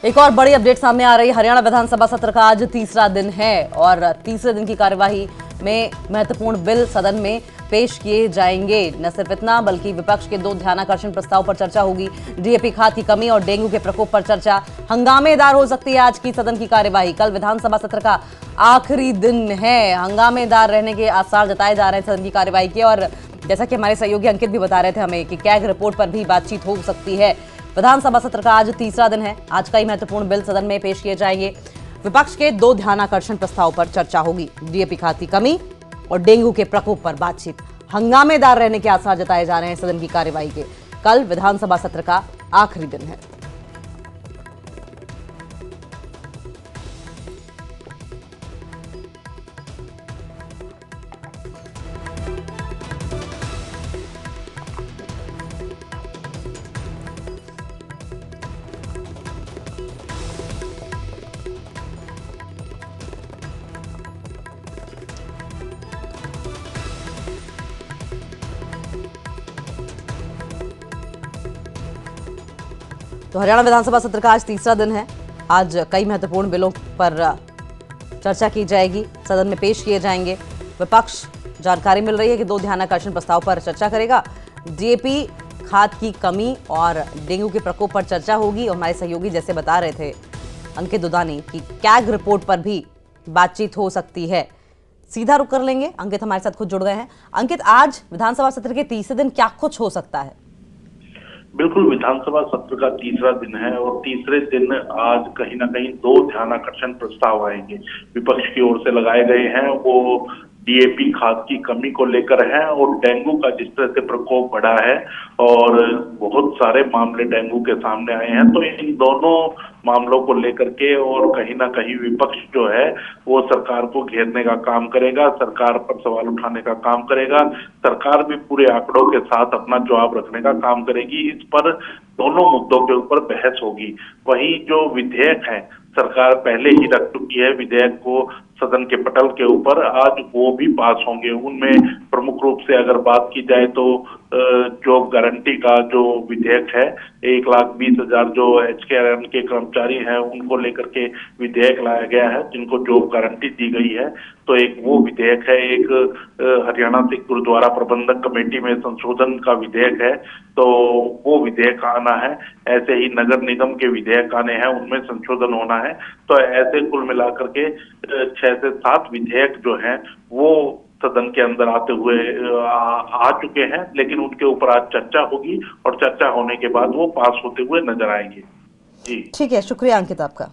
एक और बड़ी अपडेट सामने आ रही है। हरियाणा विधानसभा सत्र का आज तीसरा दिन है और तीसरे दिन की कार्यवाही में महत्वपूर्ण बिल सदन में पेश किए जाएंगे। न सिर्फ इतना बल्कि विपक्ष के 2 ध्यानाकर्षण प्रस्ताव पर चर्चा होगी। डीएपी खाद की कमी और डेंगू के प्रकोप पर चर्चा हंगामेदार हो सकती है। आज की सदन की कार्यवाही, कल विधानसभा सत्र का आखिरी दिन है। हंगामेदार रहने के आसार जताए जा रहे हैं सदन की कार्यवाही के। और जैसा कि हमारे सहयोगी अंकित भी बता रहे थे हमें कि कैग रिपोर्ट पर भी बातचीत हो सकती है। विधानसभा सत्र का आज तीसरा दिन है। आज कई महत्वपूर्ण बिल सदन में पेश किए जाएंगे। विपक्ष के 2 ध्यानाकर्षण प्रस्ताव पर चर्चा होगी। डीएपी खाद की कमी और डेंगू के प्रकोप पर बातचीत हंगामेदार रहने के आसार जताए जा रहे हैं सदन की कार्यवाही के। कल विधानसभा सत्र का आखिरी दिन है। तो हरियाणा विधानसभा सत्र का आज तीसरा दिन है। आज कई महत्वपूर्ण बिलों पर चर्चा की जाएगी, सदन में पेश किए जाएंगे। विपक्ष, जानकारी मिल रही है कि 2 ध्यानाकर्षण प्रस्ताव पर चर्चा करेगा। डीएपी खाद की कमी और डेंगू के प्रकोप पर चर्चा होगी। और हमारे सहयोगी जैसे बता रहे थे अंकित दुदानी की कैग रिपोर्ट पर भी बातचीत हो सकती है। सीधा रुक कर लेंगे, अंकित हमारे साथ खुद जुड़ गए हैं। अंकित, आज विधानसभा सत्र के तीसरे दिन क्या कुछ हो सकता है? बिल्कुल, विधानसभा सत्र का तीसरा दिन है और तीसरे दिन आज कहीं ना कहीं 2 ध्यानाकर्षण प्रस्ताव आएंगे। विपक्ष की ओर से लगाए गए हैं वो डीएपी खाद की कमी को लेकर है और डेंगू का जिस तरह से प्रकोप बढ़ा है और बहुत सारे मामले डेंगू के सामने आए हैं, तो इन दोनों मामलों को लेकर के और कहीं ना कहीं विपक्ष जो है वो सरकार को घेरने का काम करेगा, सरकार पर सवाल उठाने का काम करेगा। सरकार भी पूरे आंकड़ों के साथ अपना जवाब रखने का काम करेगी। इस पर दोनों मुद्दों के ऊपर बहस होगी। वहीं जो विधेयक है, सरकार पहले ही रख चुकी है विधेयक को सदन के पटल के ऊपर, आज वो भी पास होंगे। उनमें प्रमुख रूप से अगर बात की जाए तो जॉब गारंटी का जो विधेयक है, 1,20,000 जो एचकेआरएम के कर्मचारी हैं उनको लेकर के विधेयक लाया गया है, जिनको जॉब गारंटी दी गई है। तो एक वो विधेयक है, एक हरियाणा सिख गुरुद्वारा प्रबंधक कमेटी में संशोधन का विधेयक है, तो वो विधेयक आना है। ऐसे ही नगर निगम के विधेयक आने हैं, उनमें संशोधन होना है। तो ऐसे कुल मिलाकर के 6 से 7 विधेयक जो हैं वो सदन के अंदर आते हुए आ चुके हैं, लेकिन उनके ऊपर आज चर्चा होगी और चर्चा होने के बाद वो पास होते हुए नजर आएंगे। जी ठीक है, शुक्रिया अंकित आपका।